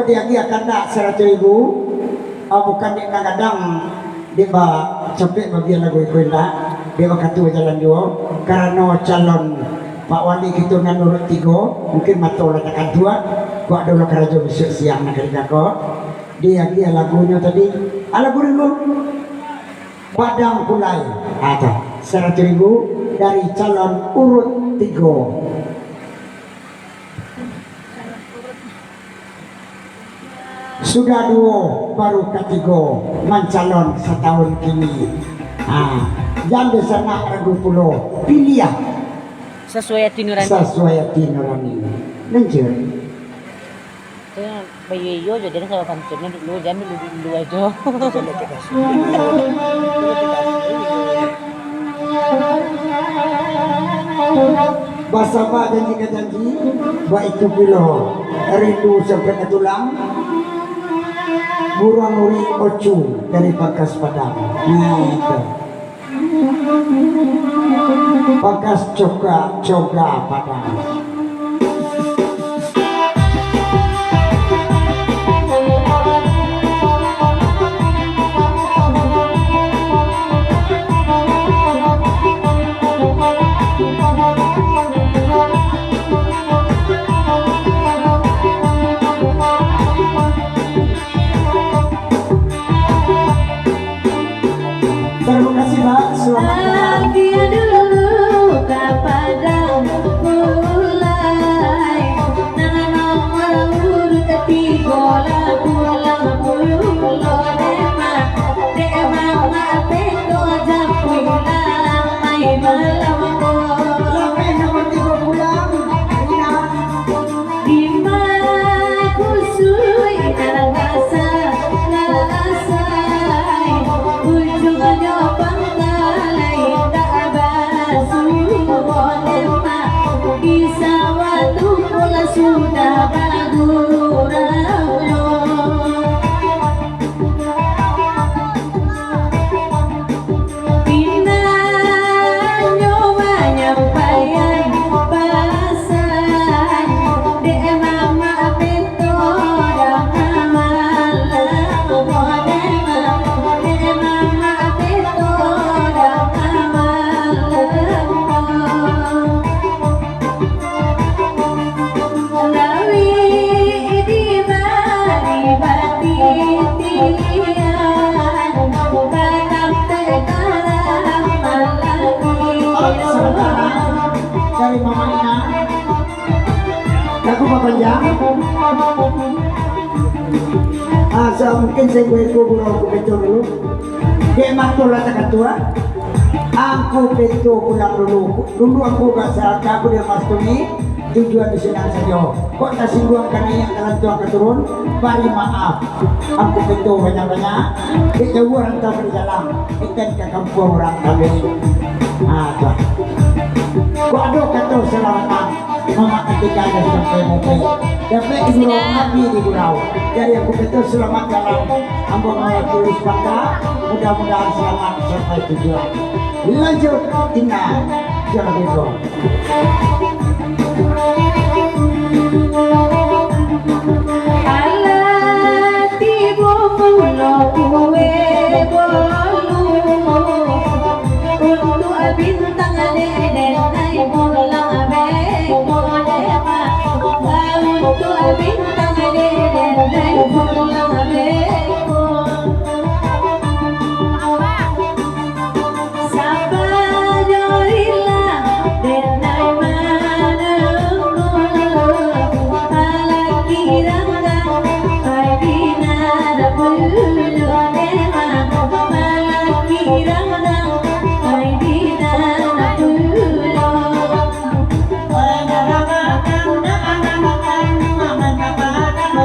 kok dia akan nak 100.000 bukan dia kadang dia capek bagian lagu ikutlah dia kata jalan dua karena calon Pak Wali kita nurut 3 mungkin mata letakkan 2 kok ada kerja besok siang nak kerja kok dia lagunya tadi lagu rindu Padang Kulai ada 100.000 dari calon urut 3. Sudah 2 baru ketiga mencalon setahun kini. Jangan disana ragu pulau pilih ya. Sesuai hati nurani. Sesuai hati nurani. Lanjut. Bayi yo jadi kalau kantornya dulu jangan dulu aja. Bahasa apa janji ke janji? Baik itu pilo rindu sampai ke tulang. Burung uri ocu dari Bagas Padang. Itu. Bagas coga Padang. Terima kasih Mbak, selamat malam. Dia dulu ke Padang Kulai, nomor urut 3 lah pulang pulau dema peko jam pulang mai malam Sampai nomor 3 pulang. di mana kusui nangasa ujungnya pangkalai tak basuh bisa waktu pula sudah bagurau pinanya menyampaikan pasan de mama peto dan malam de mama peto dan malam lawi di bati tilian tanam tekaram Sementara dari Mama Ina lagu panjang mungkin saya pulau betul dulu dia mantul rata ketua aku betul pulang dulu aku gak salah aku dia pastuni tujuan di senang saja kok tak singgung karena yang dalam tuan keturun bari maaf aku betul banyak-banyak kita orang tahu berjalan ikan ke kampung orang kami tuan kok ada kata selamatan mama ketika ada sampai mobil dapat ibu nabi di gurau jadi aku betul selamat dalam ambon Allah tulis bangga mudah-mudahan selamat sampai tujuan lanjut tinggal jangan bego tibo pulau kue bolu untuk bintang deden naik pulang bedema untuk bintang deden naik pulang beko sabarilla denai manunggu ala kiranga aidina bulunema ala kiranga aidina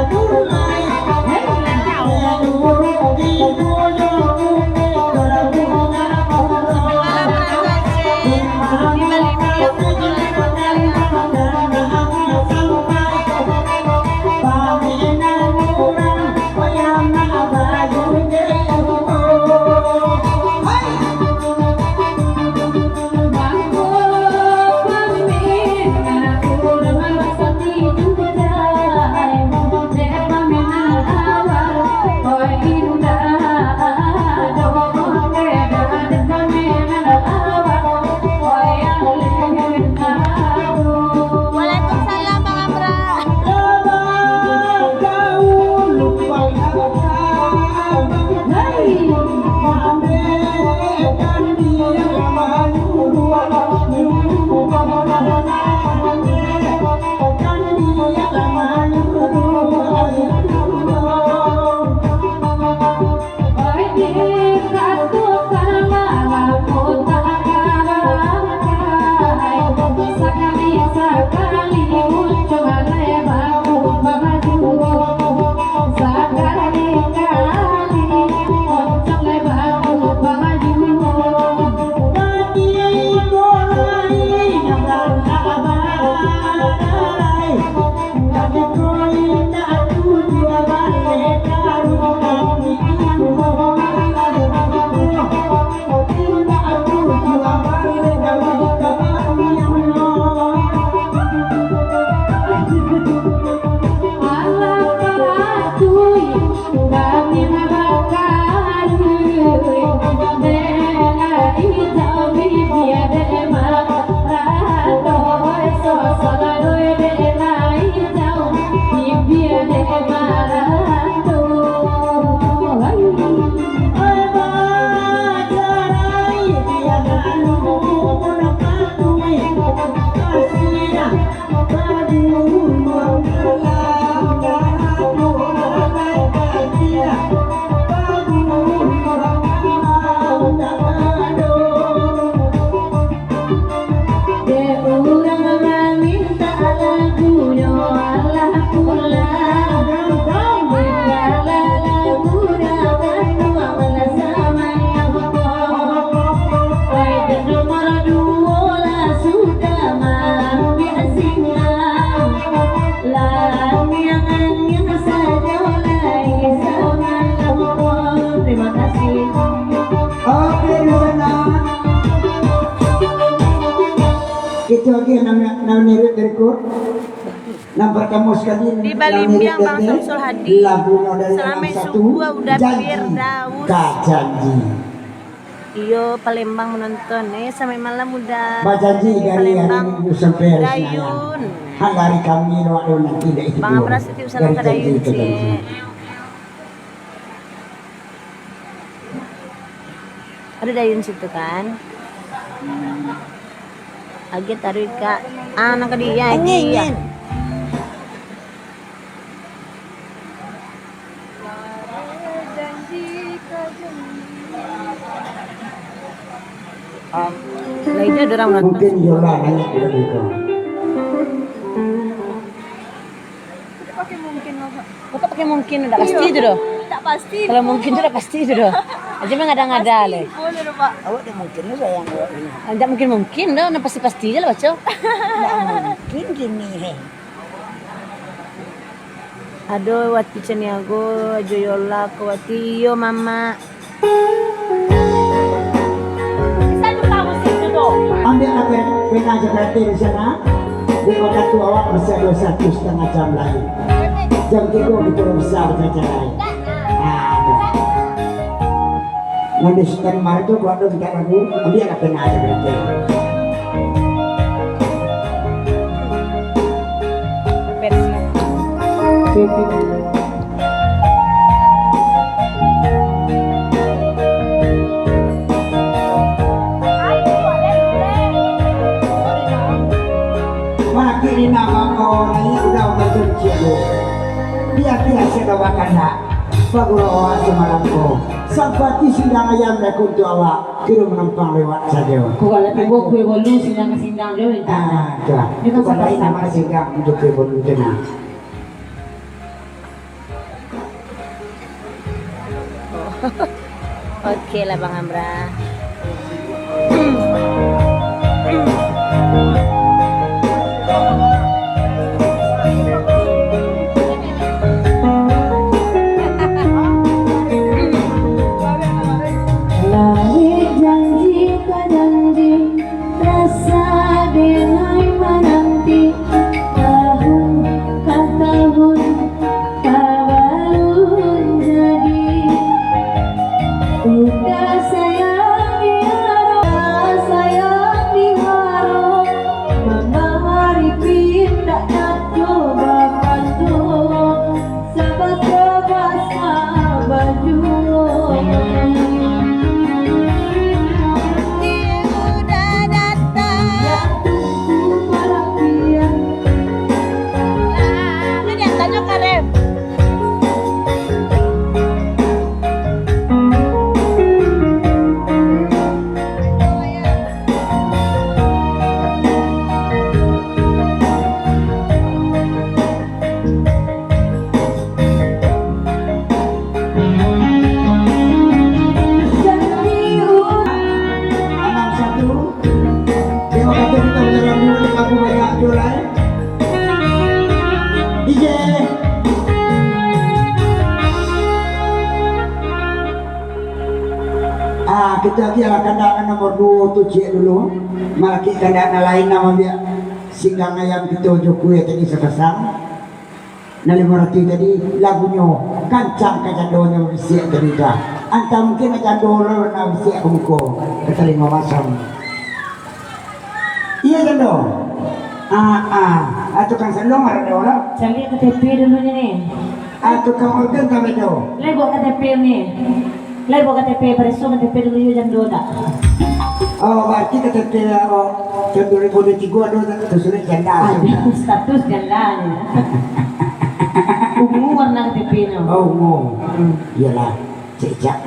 bulunema sekali muncul lebaku maju sekali kali muncul lebaku maju itu lagi yang nirit berikut yang pertama sekali Di Balimbiang Bang Samsul Hadi. lagunya dari Selama yang isu gua udah janji Firdaus. janji Iyo Palembang menonton sampai malam udah janji dari hari Palembang Minggu sampai hari Senin Dayun. hari kami waktu nanti deh itu Bang Abras itu salam ke Dari Dayun janji ke janji. sih. Ada Dayun situ kan. Agak taruh kak anak dia dia. Lainnya ada orang nonton. mungkin Yola nanya ke mereka Kok pakai mungkin udah pasti itu doh. Tak pasti. Kalau mungkin itu udah pasti itu doh. Aja mah ngada-ngada le. Boleh dong, Pak. awak dia mungkin sayang awak ini Tidak mungkin doh, nah pasti aja lah baca. mungkin gini heh Aduh, wati ceniago, joyola, wati yo mama. Bisa tuh kamu situ dong. ambil apa pena aja berarti di sana di kota tua awak masih ada 1,5 jam lagi jam 3 di Pulau Besar saja lain nanti sekarang kemarin tuh gua ada minta lagu ambil apa pena aja berarti Makin nama kau ini udah berjanji dia biasa dawakan nak Fagurawa semalam ko sampati sindang ayam na kuntu awak kira menampang lewat saja Kung wala ibu kue bolu silang kasindang jauh itu. dah Dia kan pada sampai nama sindang untuk kebun jenah Oke lah Bang Amra. Langit janji ka janji rasa denai menanti tahun ka tahun kabalun jadi udah sayang itu lagi lah kandangan nomor 2 tuh cik dulu. Malaki kandangan lain nama dia singgang ayam kita kue tadi sepasang. Nali merati tadi lagunya kancang kacandonya bersiak tadi dah. Anta mungkin kacandolo na bersiak kumko keterima masam. Iya jando. Tukang sandong ada orang. Cari KTP dulu nih. Tukang organ kami do. Lai bawa KTP nih. Lai bawa KTP, beresu KTP dulu ya jam 2 dah. Oh, berarti KTP tahun 2023 ada tersulit janda. Ada status ganda nih. Ungu warna KTP-nya. Oh, mau. Iyalah, cecak.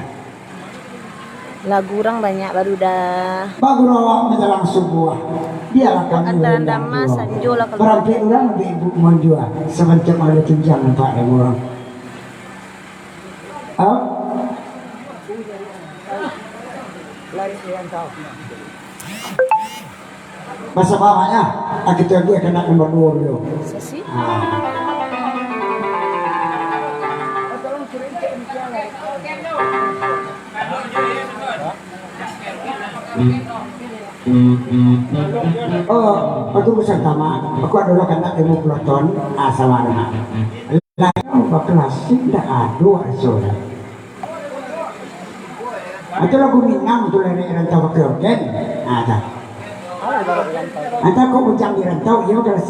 Lagu orang banyak baru dah. Bagus awak menjelang subuh. Dia akan Antara Dama, Sanjo lah kalau berarti orang di ibu menjual sebentar ada tunjang nampak yang orang. Oh? Masa bawahnya, kita lagi akan nak nomor 2 dulu. Sesi. Oh, waktu besar tama, aku adalah kena ilmu pelaton asawana. Lain kelas tidak ada asal. Atau lagu Minang tu lari rantau ke Oden, ada. Antara kau ujang di rantau, ia kelas.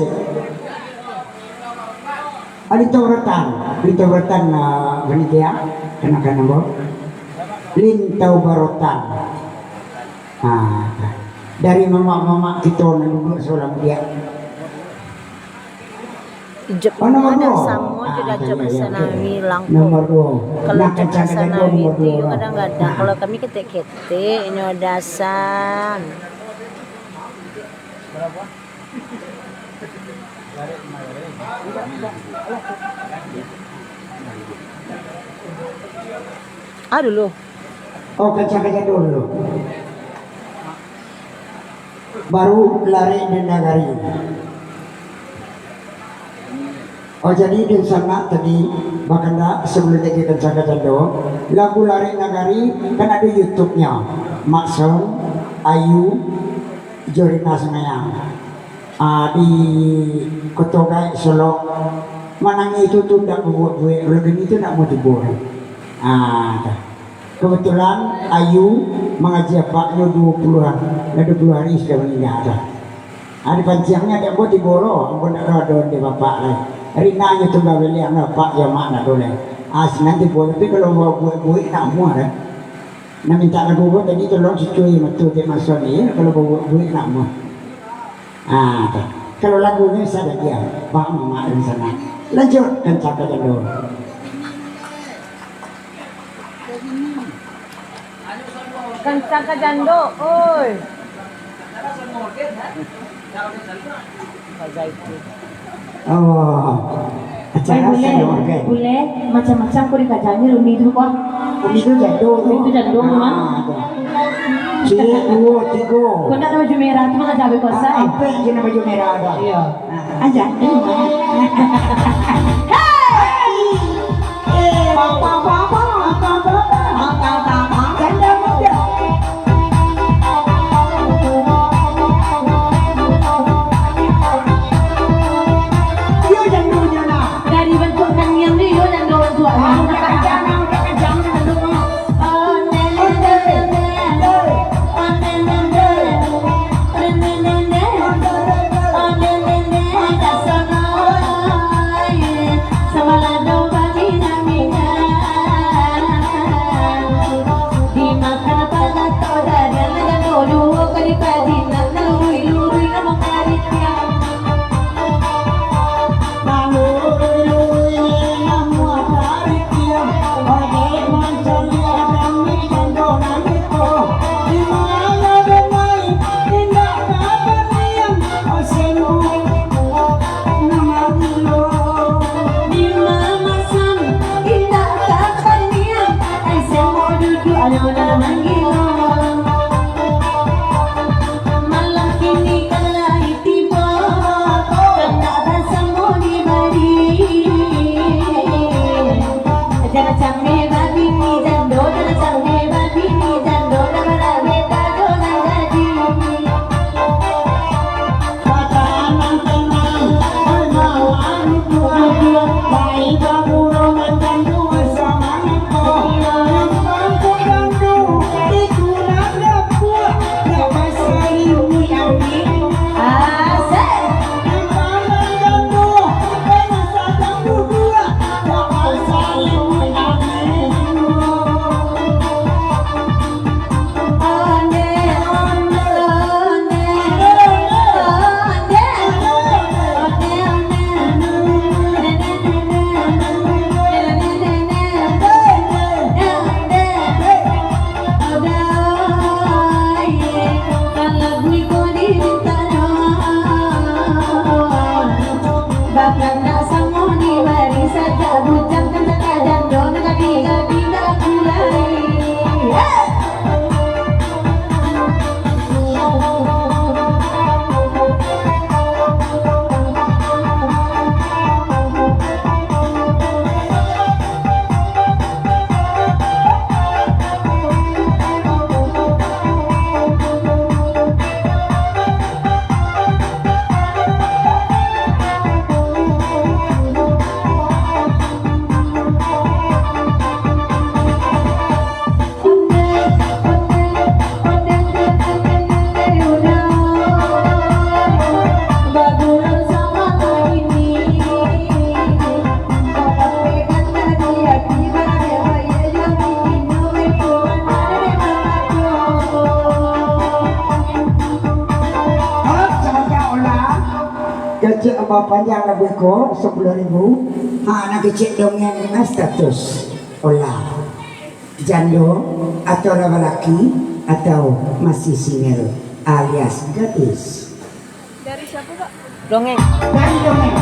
Lintau rotan berita, kenakan nombor. Lintau barotan. Dari mama kita dulu seorang dia. Jepang ada samo juga coba sanami langko. Nomor 2. Kalau coba sanami itu kadang-kadang kalau kami ketek-ketek ini ada san. Dulu. Oh, kaca-kaca dulu. Baru lari dan nagari. Oh jadi di sana tadi bahkan sebelum lagi kaca-kaca dulu lagu lari nagari kan ada YouTube-nya. Maksud Ayu Jorina Sengayang di Kotogai Solo. Manang itu tuh tidak membuat gue, lagu itu tidak mau dibuat. Kebetulan Ayu mengaji Paknya 20-an, 20 hari sudah meninggal. Ada panciangnya dia buat di boro, aku nak rodon di bapak lah. Rina nya tu beli anak Pak yang mana boleh. Nanti boleh, tapi kalau mau buat nak muat kan. Nak minta lagu buat tadi tolong cuci matu di masuk ni, kalau buat nak muat. Kalau lagunya saya dia, Pak Mama di sana. Lanjut kencang dulu. Kencang ke jando, oi. Oh, acara boleh macam-macam kau dikajangnya umi itu kok. Umi itu jadul. Umi itu jadul mah. Cik, 2, 3. Kau nak baju merah tu mana cabai kau say? Apa yang jenis baju merah ada? Iya. Aja, ini mah. Hey! Apa? Ganda muda. Yo jangan nak. Dari bentuk yang dia dan doang tua. panjang lebih ko 10.000. Nakicik dongeng status olah jando atau laki atau masih single alias gadis. Dari siapa, Pak? Dongeng. Dari dongeng.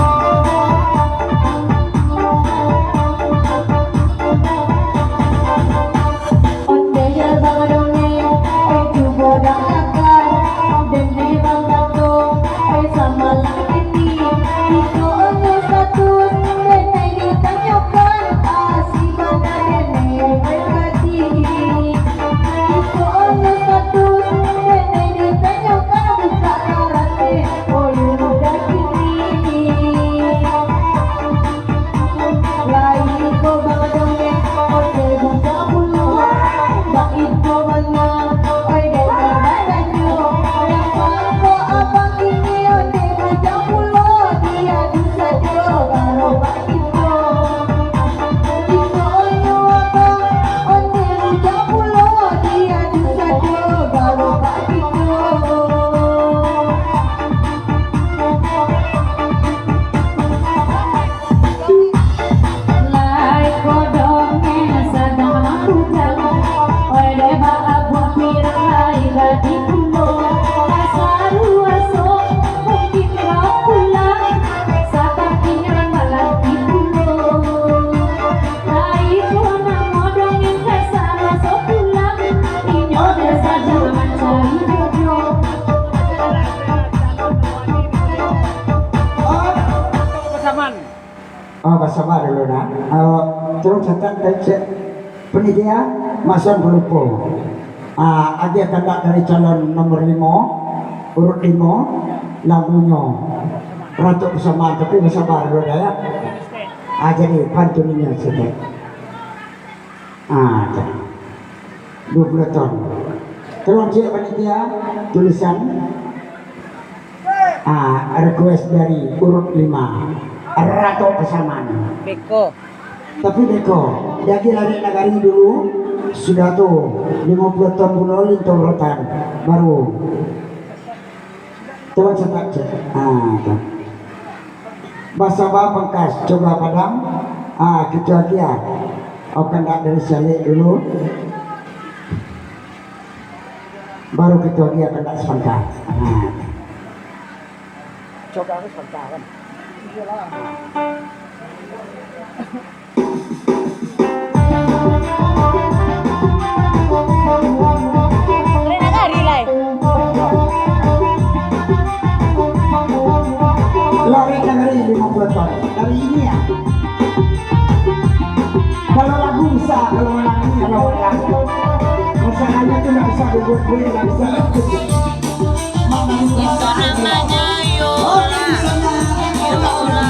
Bersama dulu nak. Terus catat penitia Mason Belupo. Ada kandidat dari calon nomor 5 urut 5 lagunya Ratu Bersama, tapi bersama dulu ya. Jadi pantuninya sedek. 20 ton. Terus cek panitia tulisan request dari urut 5 Ratu Bersama. Beko. Tapi Beko, jadi lari negari dulu sudah tuh 50 ton bulan lintu rotan baru. Coba cetak cek. Bahasa Pangkas coba padam. Kita dia. Akan tak dari salik dulu. Baru kita dia akan tak sebentar. Coba harus sebentar kan. Lari negeri 50 ton dari ini ya. Kalau lagu bisa, kalau lagu masalahnya tuh nggak bisa dibuat nggak bisa. Itu namanya Yola. Yola.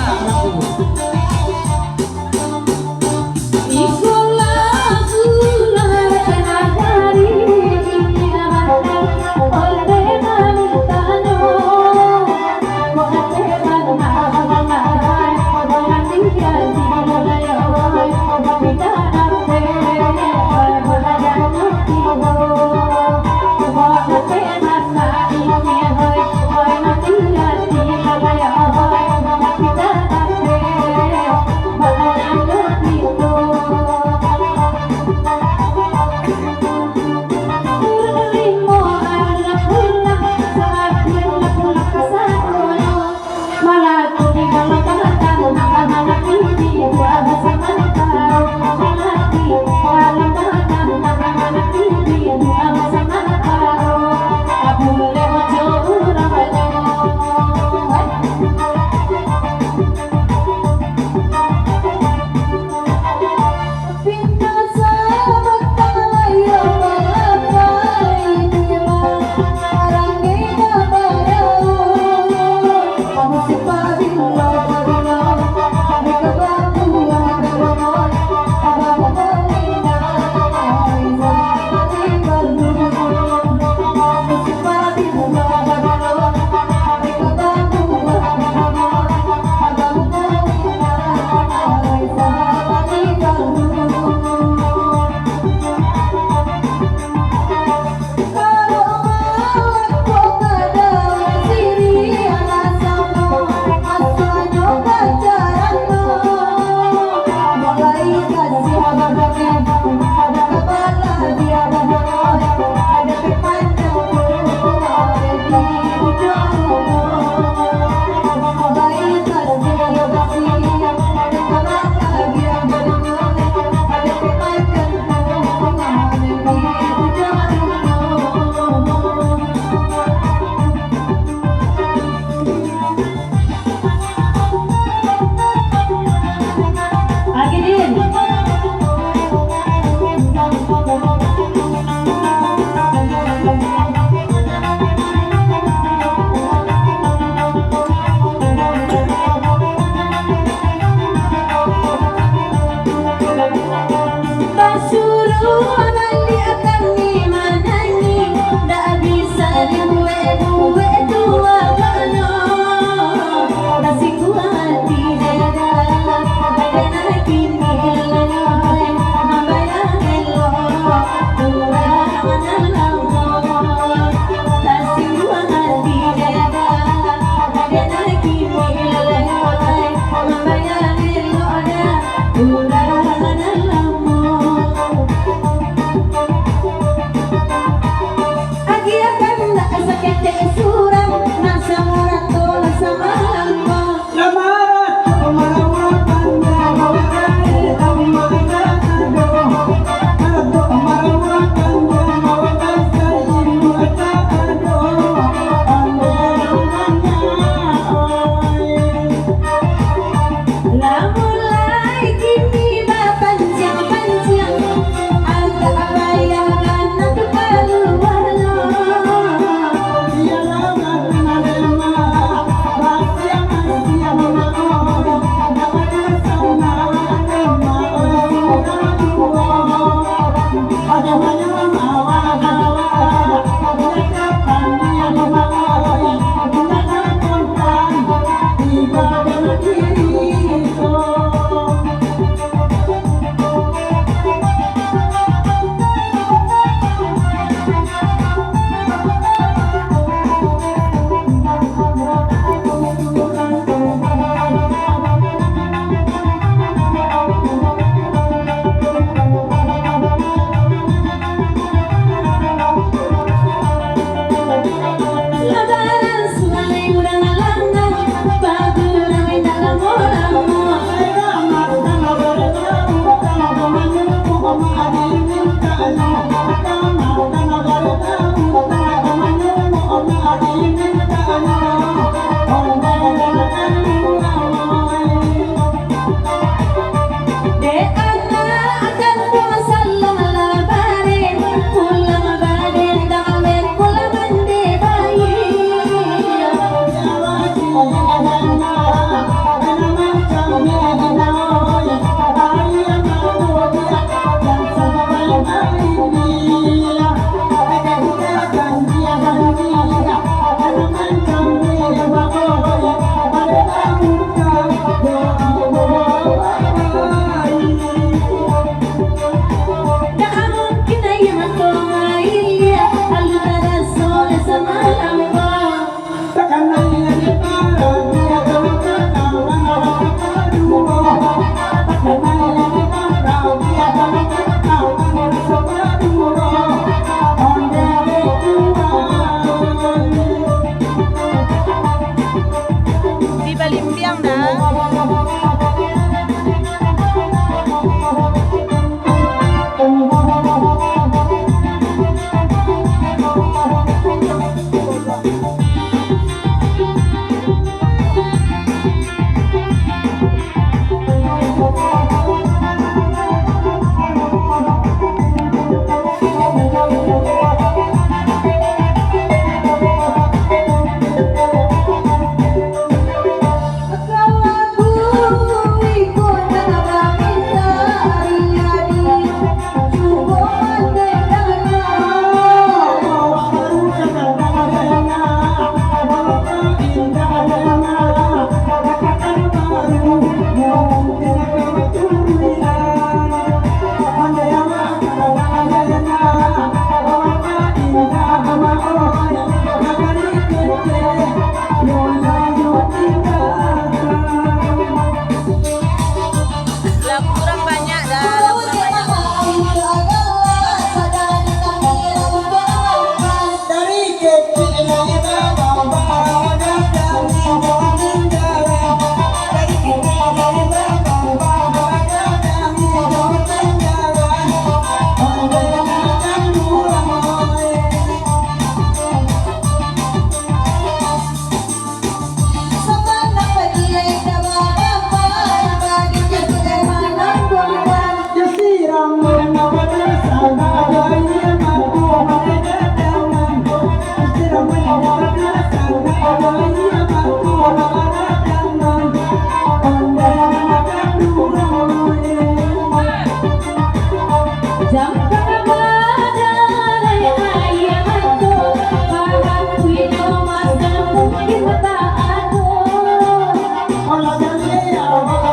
Baka